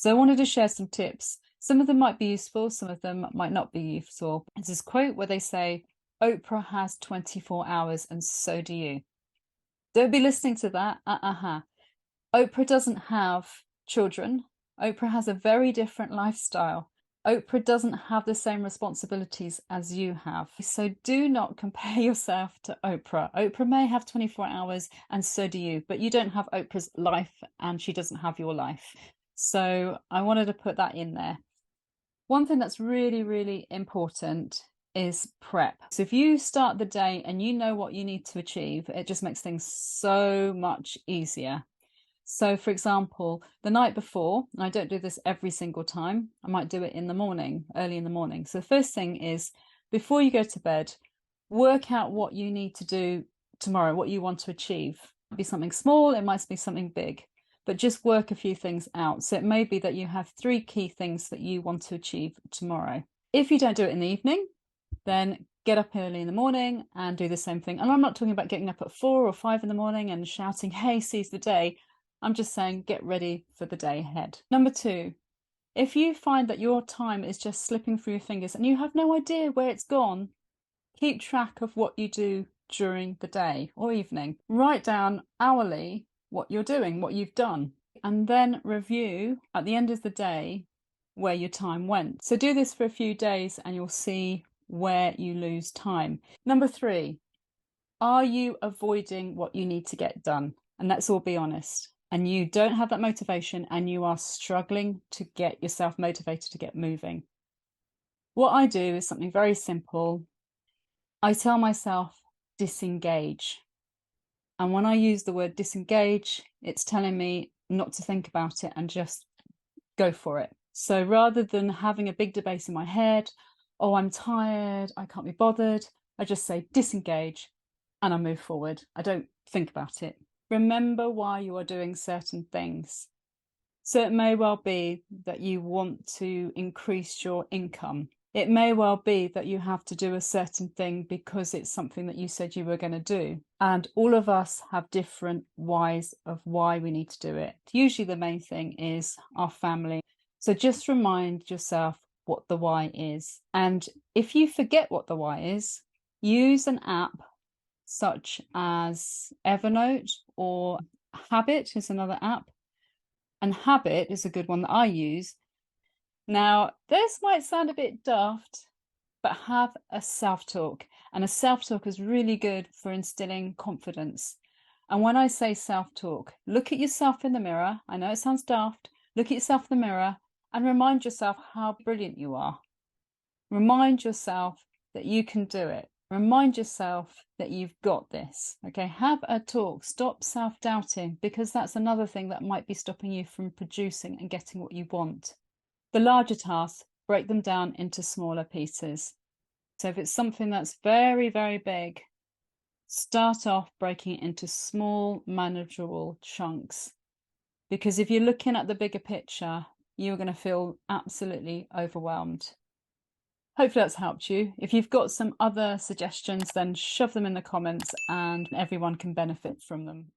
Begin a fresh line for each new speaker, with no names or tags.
So I wanted to share some tips. Some of them might be useful, some of them might not be useful. There's this quote where they say, Oprah has 24 hours and so do you. Don't be listening to that. Oprah doesn't have children. Oprah has a very different lifestyle. Oprah doesn't have the same responsibilities as you have. So do not compare yourself to Oprah. Oprah may have 24 hours and so do you, but you don't have Oprah's life and she doesn't have your life. So I wanted to put that in there. One thing that's really, really important is prep. So if you start the day and you know what you need to achieve, it just makes things so much easier. So for example, the night before, and I don't do this every single time, I might do it in the morning, early in the morning. So the first thing is, before you go to bed, work out what you need to do tomorrow, what you want to achieve. It might be something small, it might be something big, but just work a few things out. So it may be that you have 3 key things that you want to achieve tomorrow. If you don't do it in the evening, then get up early in the morning and do the same thing. And I'm not talking about getting up at 4 or 5 in the morning and shouting, hey, seize the day. I'm just saying, get ready for the day ahead. Number 2, if you find that your time is just slipping through your fingers and you have no idea where it's gone, keep track of what you do during the day or evening. Write down hourly what you're doing, what you've done, and then review at the end of the day where your time went. So do this for a few days and you'll see where you lose time. Number 3, are you avoiding what you need to get done? And let's all be honest. And you don't have that motivation and you are struggling to get yourself motivated to get moving. What I do is something very simple. I tell myself, disengage. And when I use the word disengage, it's telling me not to think about it and just go for it. So rather than having a big debate in my head, oh, I'm tired, I can't be bothered, I just say disengage and I move forward. I don't think about it. Remember why you are doing certain things. So it may well be that you want to increase your income. It may well be that you have to do a certain thing because it's something that you said you were going to do. And all of us have different whys of why we need to do it. Usually the main thing is our family. So just remind yourself what the why is. And if you forget what the why is, use an app such as Evernote, or Habit is another app. And Habit is a good one that I use. Now, this might sound a bit daft, but have a self-talk. And a self-talk is really good for instilling confidence. And when I say self-talk, look at yourself in the mirror. I know it sounds daft. Look at yourself in the mirror and remind yourself how brilliant you are. Remind yourself that you can do it. Remind yourself that you've got this. Okay, have a talk. Stop self-doubting, because that's another thing that might be stopping you from producing and getting what you want. The larger tasks, break them down into smaller pieces. So if it's something that's very, very big, start off breaking it into small, manageable chunks. Because if you're looking at the bigger picture, you're going to feel absolutely overwhelmed. Hopefully that's helped you. If you've got some other suggestions, then shove them in the comments and everyone can benefit from them.